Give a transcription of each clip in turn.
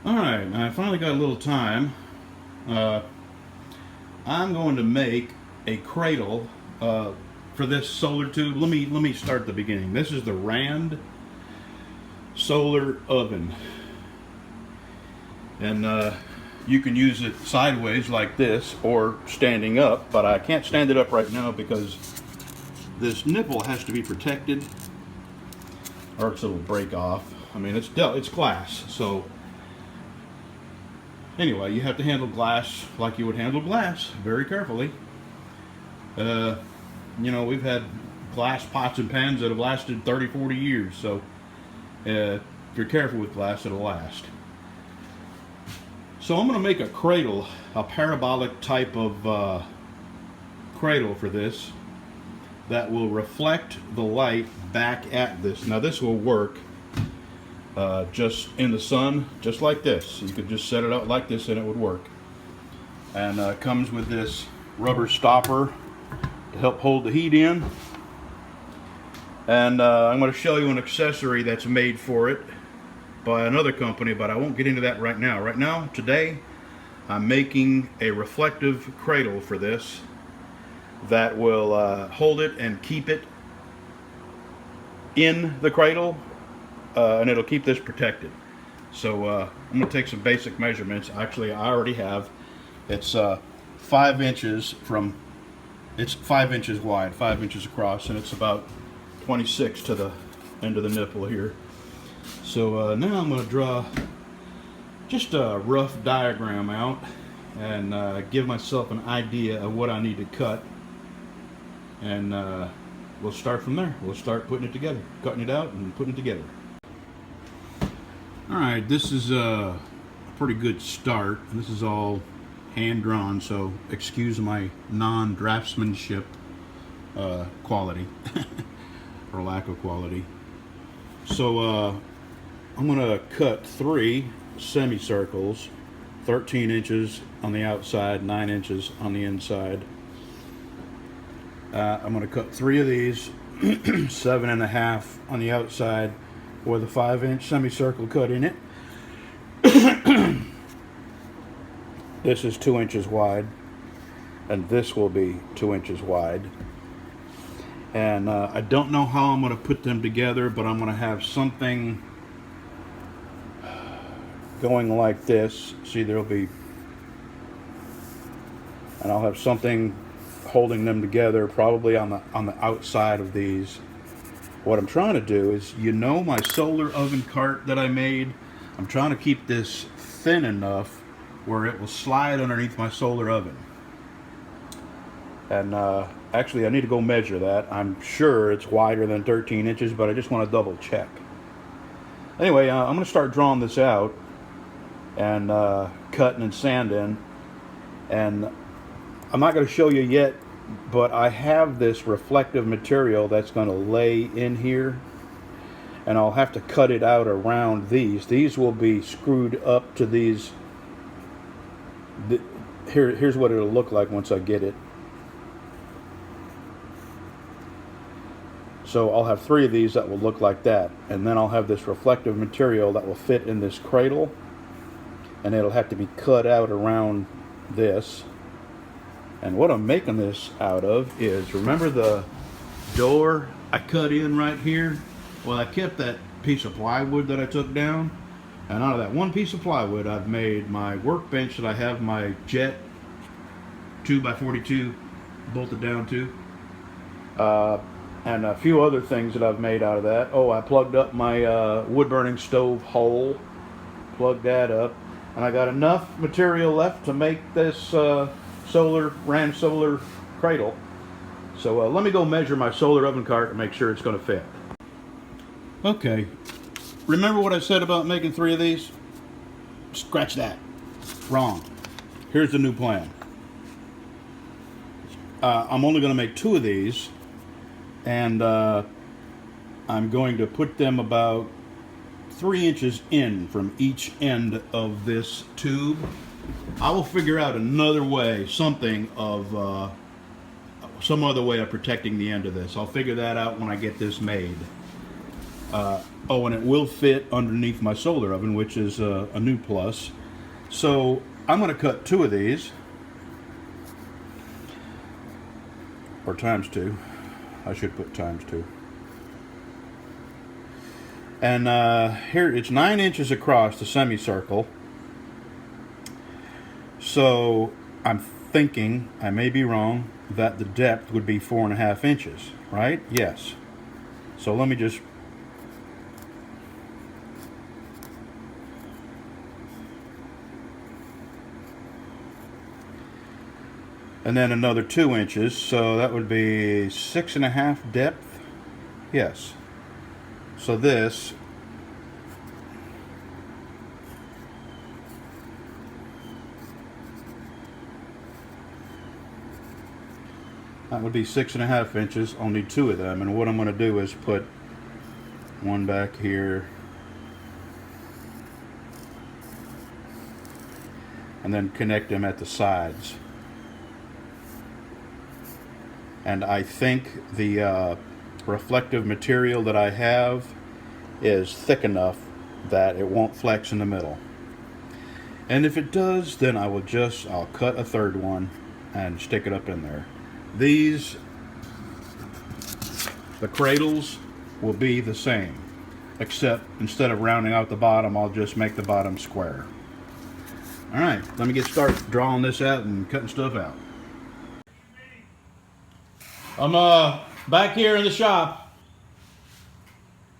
Alright, I finally got a little time. Uh, I'm going to make a cradle for this solar tube. Let me start at the beginning. This is the Rand solar oven. And you can use it sideways like this or standing up, but I can't stand it up right now because this nipple has to be protected or else it'll break off. I mean, it's glass, so anyway, you have to handle glass like you would handle glass, very carefully. You know, we've had glass pots and pans that have lasted 30, 40 years, so if you're careful with glass, it'll last. So I'm going to make a cradle, a parabolic type of cradle for this that will reflect the light back at this. Now this will work just in the sun, just like this. You could just set it up like this and it would work. And it comes with this rubber stopper to help hold the heat in. And I'm going to show you an accessory that's made for it by another company, but I won't get into that right now. Right now, today, I'm making a reflective cradle for this that will hold it and keep it in the cradle, and it'll keep this protected. So I'm going to take some basic measurements. Actually, I already have. It's 5 inches from, it's 5 inches wide, 5 inches across, and it's about 26 to the end of the nipple here. So now I'm going to draw just a rough diagram out and give myself an idea of what I need to cut, and we'll start from there. We'll start putting it together, cutting it out and putting it together. Alright, this is a pretty good start. This is all hand drawn, so excuse my non-draftsmanship quality or lack of quality. So I'm going to cut 3 semicircles, 13 inches on the outside, 9 inches on the inside. I'm going to cut 3 of these, 7.5 on the outside with a 5-inch semicircle cut in it. This is 2 inches wide, and this will be 2 inches wide. And I don't know how I'm going to put them together, but I'm going to have something going like this. See, there'll be, and I'll have something holding them together, probably on the outside of these. What I'm trying to do is, you know, my solar oven cart that I made, I'm trying to keep this thin enough where it will slide underneath my solar oven. And actually, I need to go measure that. I'm sure it's wider than 13 inches, but I just want to double check. Anyway, I'm going to start drawing this out and cutting and sanding. And I'm not going to show you yet, but I have this reflective material that's going to lay in here. And I'll have to cut it out around these. These will be screwed up to these. Here's what it'll look like once I get it. So I'll have 3 of these that will look like that, and then I'll have this reflective material that will fit in this cradle, and it'll have to be cut out around this. And what I'm making this out of is, remember the door I cut in right here? Well, I kept that piece of plywood that I took down, and out of that one piece of plywood I've made my workbench that I have my jet 2x42 bolted down to. And a few other things that I've made out of that. Oh, I plugged up my wood-burning stove hole. Plugged that up. And I got enough material left to make this Rand solar cradle. So let me go measure my solar oven cart and make sure it's going to fit. Okay. Remember what I said about making 3 of these? Scratch that. Wrong. Here's the new plan. I'm only going to make 2 of these. And I'm going to put them about 3 inches in from each end of this tube. I will figure out another way, something of some other way of protecting the end of this. I'll figure that out when I get this made. Oh, and it will fit underneath my solar oven, which is a new plus. So I'm going to cut 2 of these, or times 2. I should put times 2. And here it's 9 inches across the semicircle. So I'm thinking, I may be wrong, that the depth would be 4.5 inches, right? Yes. So let me just and then another 2 inches, so that would be 6.5 depth. Yes. So this that would be 6.5 inches. I'll need 2 of them, and what I'm going to do is put one back here, and then connect them at the sides. And I think the reflective material that I have is thick enough that it won't flex in the middle. And if it does, then I'll cut a 3rd one and stick it up in there. The cradles will be the same, except instead of rounding out the bottom, I'll just make the bottom square. Alright, let me get started drawing this out and cutting stuff out. I'm back here in the shop.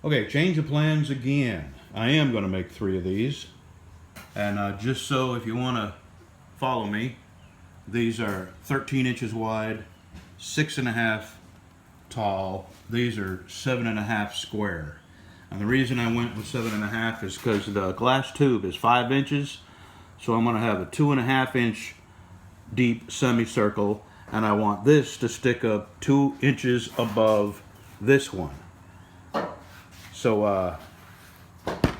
Okay, change of plans again. I am going to make 3 of these. And just so if you want to follow me, these are 13 inches wide, 6.5 tall. These are 7.5 square. And the reason I went with 7.5 is because the glass tube is 5 inches. So I'm going to have a 2.5 inch deep semicircle. And I want this to stick up 2 inches above this one. So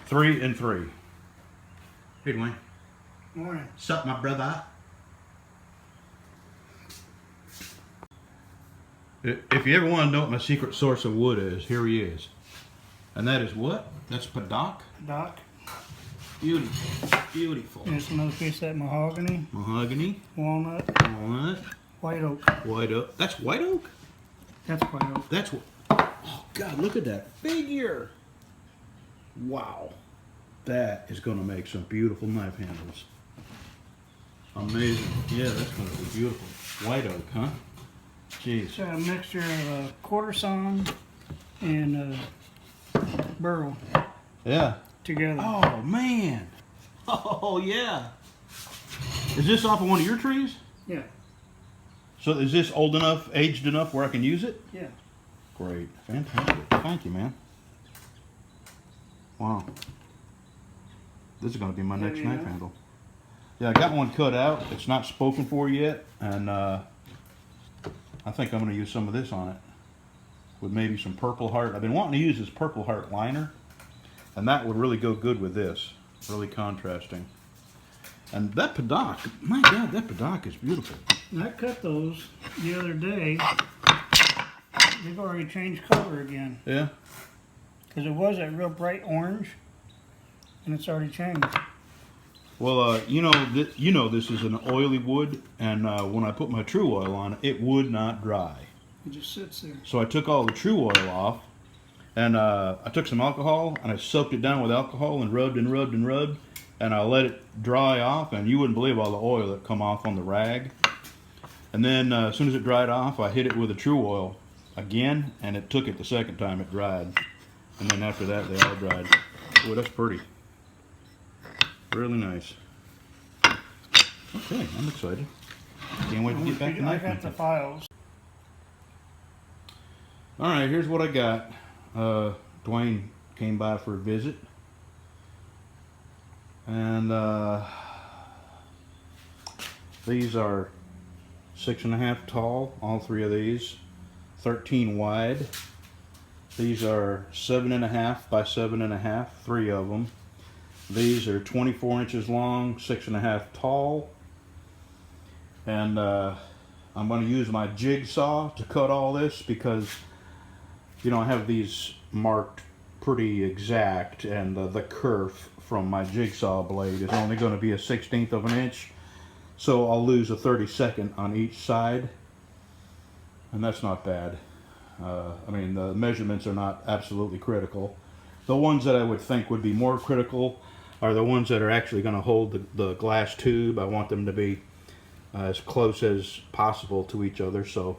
3 and 3. Hey Dwayne. Morning. Sup, my brother? If you ever want to know what my secret source of wood is, here he is. And that is what? That's Padock? Doc. Beautiful. Beautiful. Here's another piece of that mahogany. Mahogany. Walnut. Walnut. White oak. White oak. That's white oak? That's white oak. That's what. Oh, God, look at that figure. Wow. That is going to make some beautiful knife handles. Amazing. Yeah, that's going to be beautiful. White oak, huh? Jeez. It's a mixture of quarter sawn and burl Yeah. together. Oh, man. Oh, yeah. Is this off of one of your trees? Yeah. So is this old enough, aged enough where I can use it? Yeah. Great. Fantastic. Thank you, man. Wow. This is going to be my next knife handle. Yeah, I got one cut out. It's not spoken for yet, and I think I'm going to use some of this on it with maybe some Purple Heart. I've been wanting to use this Purple Heart liner, and that would really go good with this. Really contrasting. And that Padock, my God, that Padock is beautiful. I cut those the other day. They've already changed color again. Yeah? Because it was that real bright orange, and it's already changed. Well, you know this is an oily wood, and when I put my true oil on it, it would not dry. It just sits there. So I took all the true oil off, and I took some alcohol, and I soaked it down with alcohol and rubbed and rubbed and rubbed, and I let it dry off, and you wouldn't believe all the oil that come off on the rag. And then as soon as it dried off, I hit it with the true oil again, and it took it the second time it dried. And then after that, they all dried. Boy, that's pretty. Really nice. Okay, I'm excited. Can't wait to get back to knife I got making. the files. All right, here's what I got. Dwayne came by for a visit. And these are 6.5 tall, all 3 of these. 13 wide. These are 7.5 by 7.5, 3 of them. These are 24 inches long, 6.5 tall. And I'm going to use my jigsaw to cut all this because, you know, I have these marked pretty exact, and the kerf from my jigsaw blade is only going to be a 1/16 of an inch, so I'll lose a 32nd on each side, and that's not bad. I mean, the measurements are not absolutely critical. The ones that I would think would be more critical are the ones that are actually going to hold the glass tube. I want them to be as close as possible to each other, so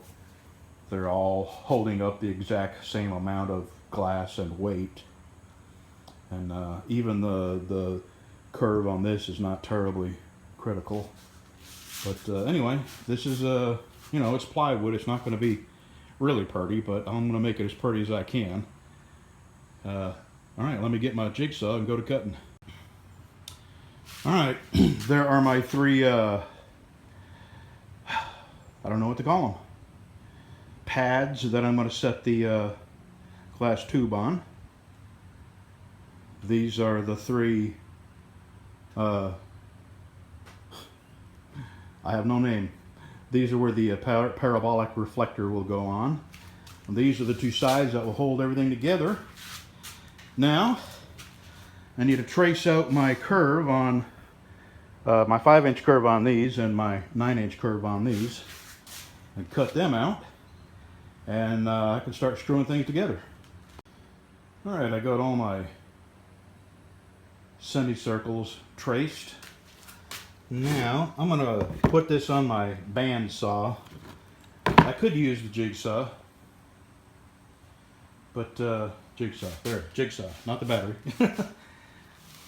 they're all holding up the exact same amount of glass and weight. And even the curve on this is not terribly critical. But anyway, this is you know, it's plywood. It's not going to be really pretty, but I'm going to make it as pretty as I can. All right, let me get my jigsaw and go to cutting. All right, there are my three, I don't know what to call them, pads that I'm going to set the glass tube on. These are the three, I have no name. These are where the parabolic reflector will go on. And these are the two sides that will hold everything together. Now, I need to trace out my curve on, my 5-inch curve on these and my 9-inch curve on these, and cut them out, and I can start screwing things together. All right, I got all my semicircles traced. Now, I'm going to put this on my band saw. I could use the jigsaw, but jigsaw, not the battery.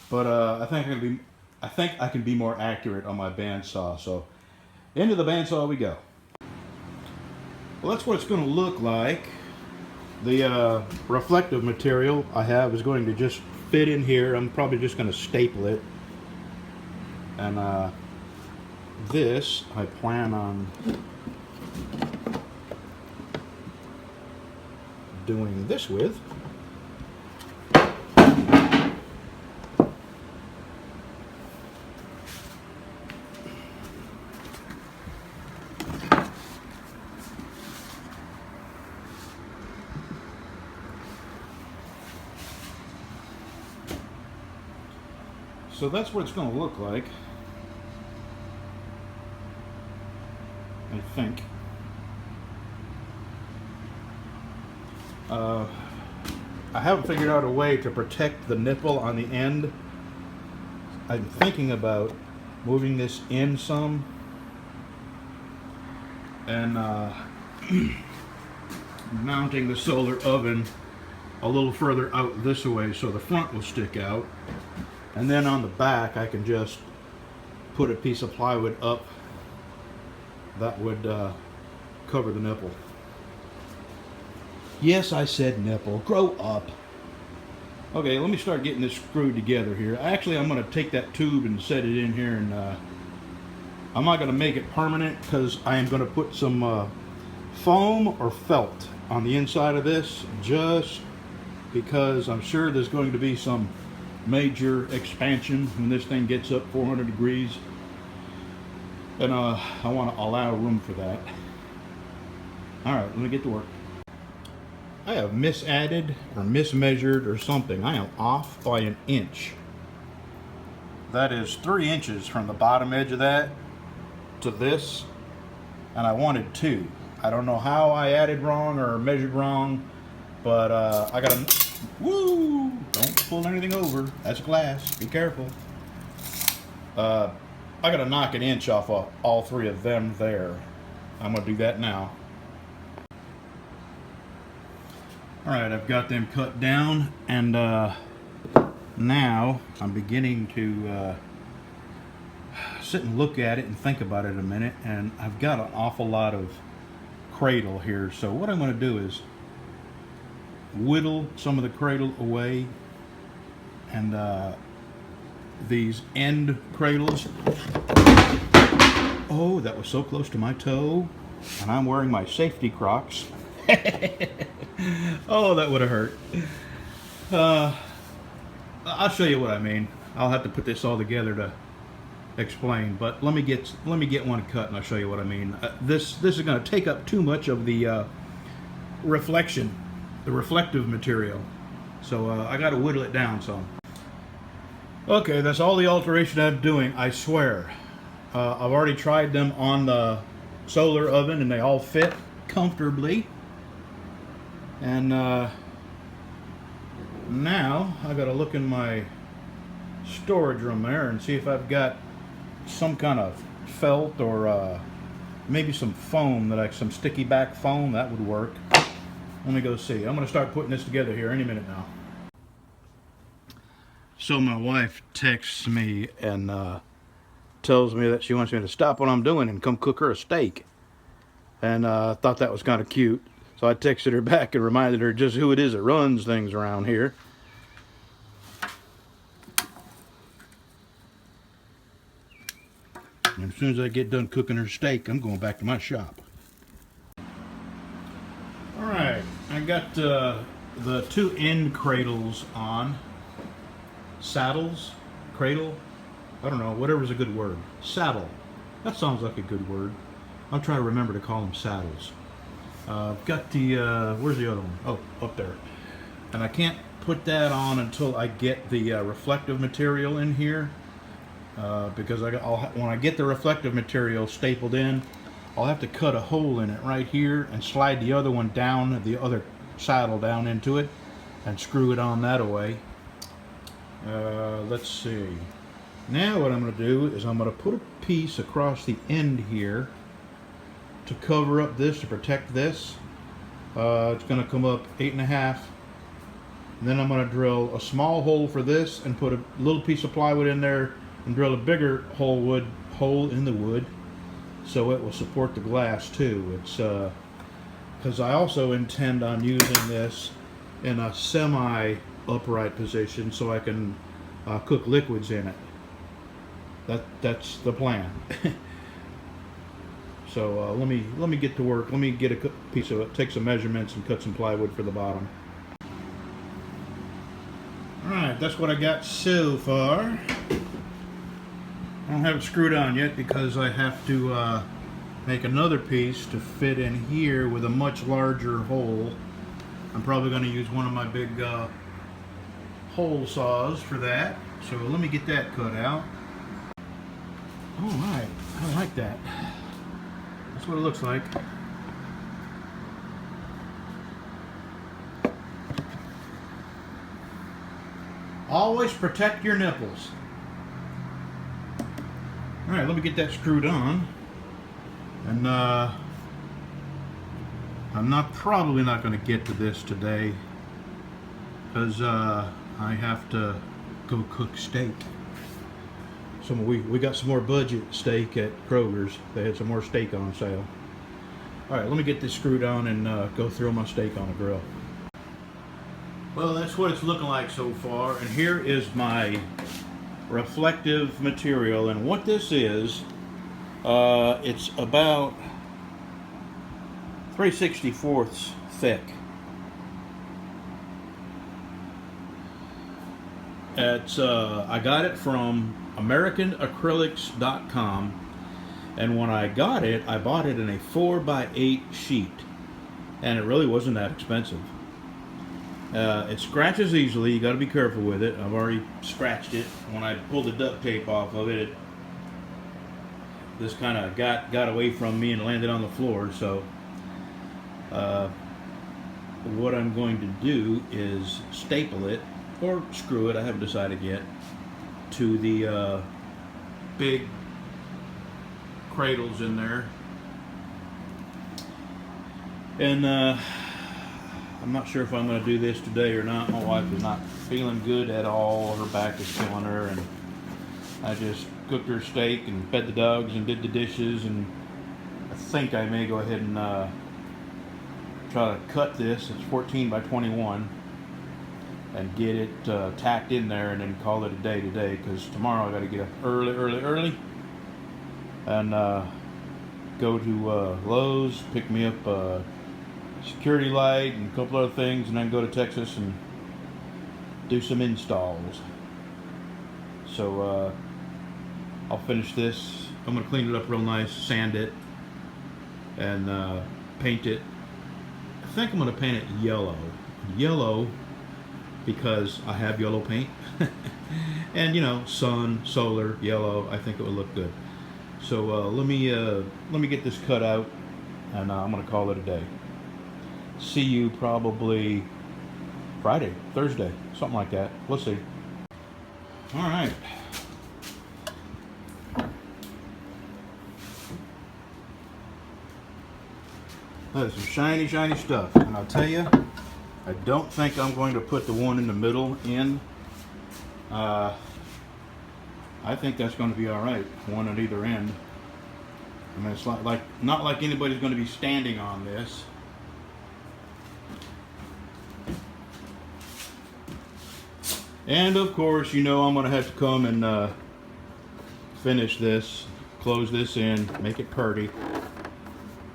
But I think I can be more accurate on my band saw. So, into the band saw we go. Well, that's what it's going to look like. The reflective material I have is going to just fit in here. I'm probably just going to staple it. And this I plan on doing this with. So that's what it's going to look like, I think. I haven't figured out a way to protect the nipple on the end. I'm thinking about moving this in some and mounting the solar oven a little further out this way so the front will stick out. And then on the back, I can just put a piece of plywood up that would cover the nipple. Yes, I said nipple. Grow up. Okay, let me start getting this screwed together here. Actually, I'm going to take that tube and set it in here, and I'm not going to make it permanent because I am going to put some foam or felt on the inside of this, just because I'm sure there's going to be some major expansion when this thing gets up 400 degrees, and I want to allow room for that. Alright, let me get to work. I have misadded or mismeasured or something. I am off by an inch. That is 3 inches from the bottom edge of that to this, and I wanted 2. I don't know how I added wrong or measured wrong, but I got a... Woo! Don't pull anything over. That's glass. Be careful. I gotta knock an inch off of all 3 of them there. I'm gonna do that now. Alright, I've got them cut down, and now I'm beginning to sit and look at it and think about it a minute, and I've got an awful lot of cradle here. So what I'm going to do is whittle some of the cradle away, and these end cradles. Oh, that was so close to my toe, and I'm wearing my safety Crocs. Oh, that would have hurt. I'll show you what I mean. I'll have to put this all together to explain, but let me get one cut and I'll show you what I mean. This is going to take up too much of the reflection, the reflective material, So I got to whittle it down some. Okay, that's all the alteration I'm doing, I swear. I've already tried them on the solar oven and they all fit comfortably. And now I got to look in my storage room there and see if I've got some kind of felt or maybe some foam, some sticky back foam that would work. Let me go see. I'm going to start putting this together here any minute now. So my wife texts me and tells me that she wants me to stop what I'm doing and come cook her a steak. And I thought that was kind of cute. So I texted her back and reminded her just who it is that runs things around here. And as soon as I get done cooking her steak, I'm going back to my shop. Alright, I got the two end cradles on. Saddles? Cradle? I don't know, whatever's a good word. Saddle. That sounds like a good word. I'll try to remember to call them saddles. Got the, where's the other one? Oh, up there. And I can't put that on until I get the reflective material in here. Because when I get the reflective material stapled in, I'll have to cut a hole in it right here and slide the other one down, the other saddle down into it, and screw it on that away. Let's see. Now what I'm going to do is I'm going to put a piece across the end here to cover up this, to protect this. It's going to come up 8.5. And then I'm going to drill a small hole for this and put a little piece of plywood in there and drill a bigger hole in the wood so it will support the glass too. It's because I also intend on using this in a semi upright position so I can cook liquids in it. That's the plan. So let me get to work. Let me get a piece of it, take some measurements, and cut some plywood for the bottom. All right, that's what I got so far. I don't have it screwed on yet because I have to make another piece to fit in here with a much larger hole. I'm probably going to use one of my big hole saws for that. So let me get that cut out. All right, I like that. That's what it looks like. Always protect your nipples. All right, let me get that screwed on. And I'm probably not going to get to this today because I have to go cook steak. So we got some more budget steak at Kroger's. They had some more steak on sale. All right, let me get this screwed on and go throw my steak on the grill. Well, that's what it's looking like so far. And here is my reflective material. And what this is, it's about 3/64 thick. It's I got it from AmericanAcrylics.com, and when I got it, I bought it in a 4x8 sheet, and it really wasn't that expensive. It scratches easily. You got to be careful with it. I've already scratched it. When I pulled the duct tape off of it, this kind of got away from me and landed on the floor. So what I'm going to do is staple it or screw it, I haven't decided yet, to the big cradles in there. And I'm not sure if I'm going to do this today or not. My wife is not feeling good at all. Her back is killing her, and I just cooked her steak and fed the dogs and did the dishes, and I think I may go ahead and try to cut this. It's 14 by 21 and get it tacked in there and then call it a day today, because tomorrow I got to get up early and go to Lowe's, pick me up a security light and a couple other things, and then go to Texas and do some installs. So I'll finish this. I'm going to clean it up real nice, sand it, and paint it. I think I'm going to paint it yellow. Yellow because I have yellow paint. And you know, sun, solar, yellow, I think it would look good. So let me get this cut out, and I'm gonna call it a day. See you probably Friday, Thursday, something like that. We'll see. All right. That is some shiny, shiny stuff. And I'll tell you, I don't think I'm going to put the one in the middle in. I think that's going to be all right. One at either end. I mean, it's not like anybody's going to be standing on this. And of course, you know I'm going to have to come and finish this, close this in, make it pretty.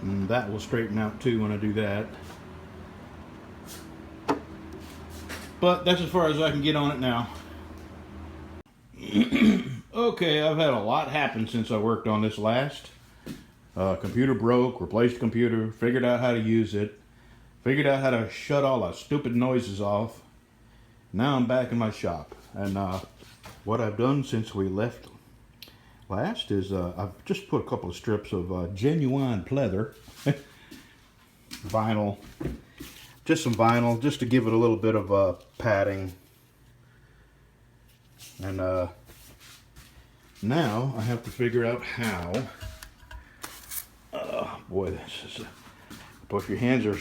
And that will straighten out too when I do that. But that's as far as I can get on it now. Okay, I've had a lot happen since I worked on this last. Computer broke, replaced the computer, figured out how to use it, figured out how to shut all the stupid noises off. Now I'm back in my shop. And what I've done since we left last is I've just put a couple of strips of genuine pleather. Vinyl. Just some vinyl, just to give it a little bit of padding. And now I have to figure out how. Boy, this is. But if your hands are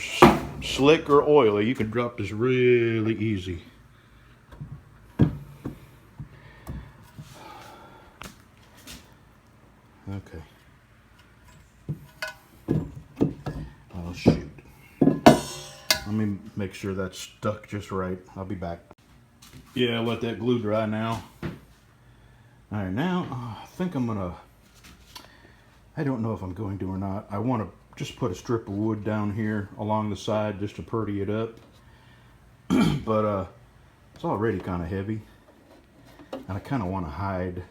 slick or oily, you can drop this really easy. Okay. Oh shoot. Let me make sure that's stuck just right. I'll be back. Yeah, let that glue dry now. Alright, now I think I'm gonna, I don't know if I'm going to or not. I want to just put a strip of wood down here along the side just to pretty it up. But it's already kind of heavy. And I kind of want to hide.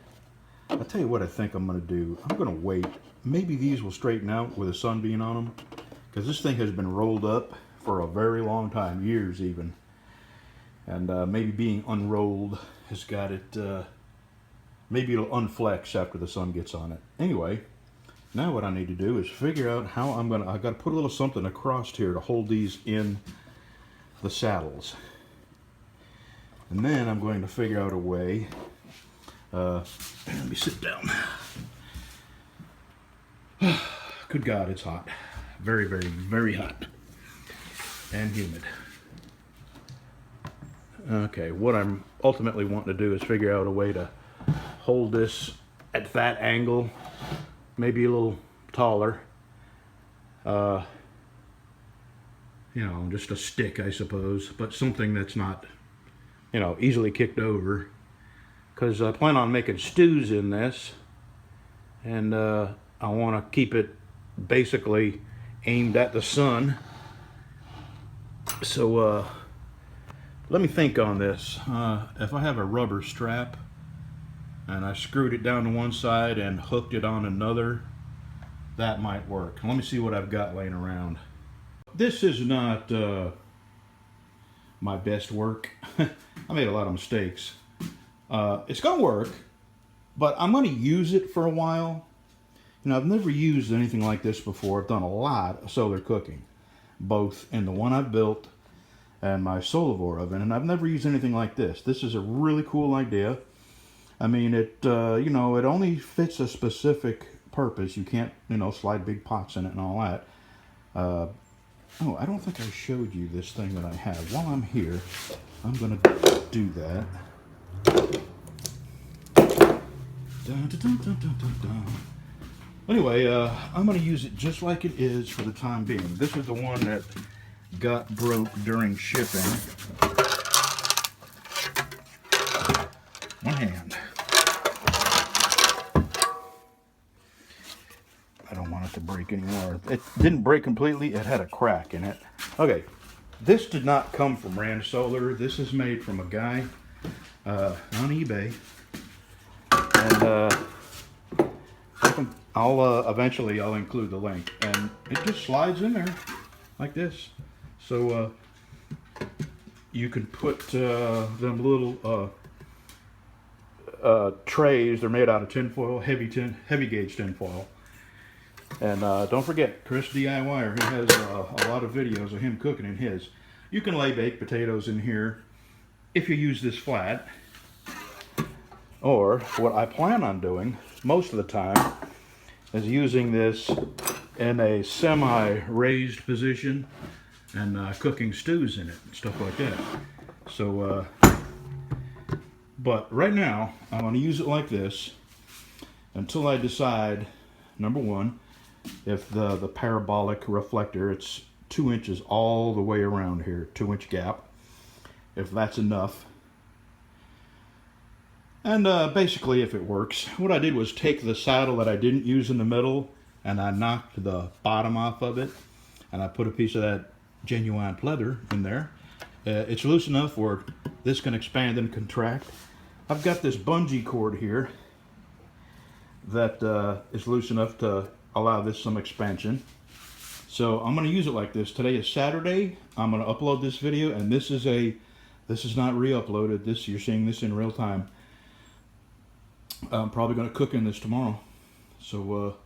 I'll tell you what I think I'm going to do. I'm going to wait. Maybe these will straighten out with the sun being on them. Because this thing has been rolled up for a very long time. Years even. And maybe being unrolled has got it... maybe it'll unflex after the sun gets on it. Anyway, now what I need to do is figure out how I'm going to... I've got to put a little something across here to hold these in the saddles. And then I'm going to figure out a way... let me sit down. Good God, it's hot. Very, very, very hot. And humid. Okay, what I'm ultimately wanting to do is figure out a way to hold this at that angle. Maybe a little taller. You know, just a stick, I suppose. But something that's not, you know, easily kicked over. Because I plan on making stews in this, and I want to keep it basically aimed at the sun. So let me think on this. If I have a rubber strap and I screwed it down to one side and hooked it on another, that might work. Let me see what I've got laying around. This is not my best work. I made a lot of mistakes. It's going to work, but I'm going to use it for a while. You know, I've never used anything like this before. I've done a lot of solar cooking, both in the one I've built and my Solivore oven, and I've never used anything like this. This is a really cool idea. I mean, it, you know, it only fits a specific purpose. You can't, you know, slide big pots in it and all that. Oh, I don't think I showed you this thing that I have. While I'm here, I'm going to do that. Dun, dun, dun, dun, dun, dun, dun. Anyway, I'm going to use it just like it is for the time being. This is the one that got broke during shipping. One hand. I don't want it to break anymore. It didn't break completely. It had a crack in it. Okay, this did not come from Rand Solar. This is made from a guy on eBay. And I'll eventually I'll include the link. And it just slides in there like this. So you can put them little trays. They're made out of tinfoil, heavy gauge tinfoil. And don't forget, Chris DIYer, he has a lot of videos of him cooking in his. You can lay baked potatoes in here if you use this flat. Or what I plan on doing most of the time is using this in a semi-raised position and cooking stews in it and stuff like that. So, but right now I'm going to use it like this until I decide, number one, if the parabolic reflector, it's 2 inches all the way around here, 2-inch gap, if that's enough. And basically, if it works, what I did was take the saddle that I didn't use in the middle and I knocked the bottom off of it, and I put a piece of that genuine pleather in there. It's loose enough where this can expand and contract. I've got this bungee cord here that is loose enough to allow this some expansion. So I'm going to use it like this. Today is Saturday. I'm going to upload this video, and this is not re-uploaded. You're seeing this in real time. I'm probably going to cook in this tomorrow. So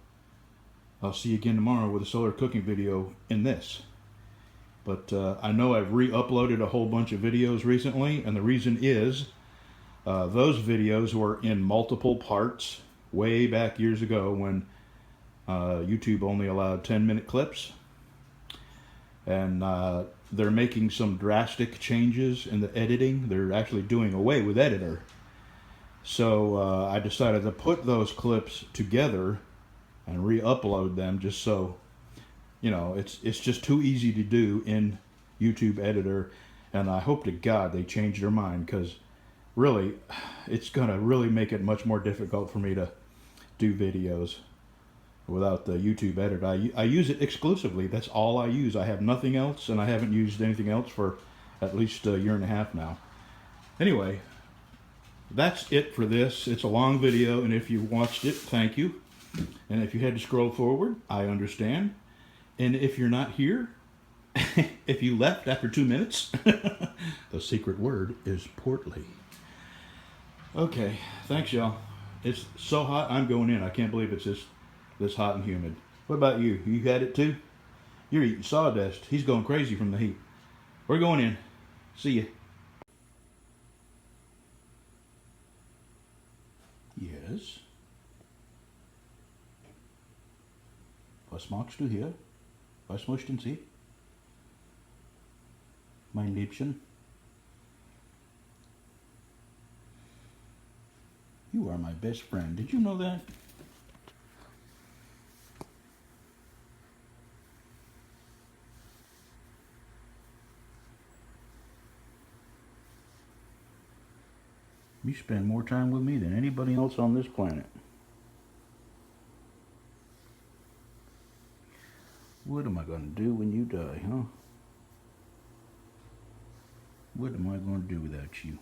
I'll see you again tomorrow with a solar cooking video in this. But I know I've re-uploaded a whole bunch of videos recently, and the reason is those videos were in multiple parts way back years ago when YouTube only allowed 10-minute clips. And they're making some drastic changes in the editing. They're actually doing away with editor. So I decided to put those clips together and re-upload them, just so, you know, it's just too easy to do in YouTube editor. And I hope to God they change their mind, because really it's gonna really make it much more difficult for me to do videos without the YouTube editor. I use it exclusively. That's all I use. I have nothing else, and I haven't used anything else for at least a year and a half now. Anyway, that's it for this. It's a long video, and if you watched it, thank you. And if you had to scroll forward, I understand. And if you're not here, if you left after 2 minutes, the secret word is portly. Okay, thanks y'all. It's so hot, I'm going in. I can't believe it's this hot and humid. What about you? You had it too? You're eating sawdust. He's going crazy from the heat. We're going in. See ya. Yes. Was magst du hier? Was möchten Sie? Mein Liebchen. You are my best friend. Did you know that? You spend more time with me than anybody else on this planet. What am I going to do when you die, huh? What am I going to do without you?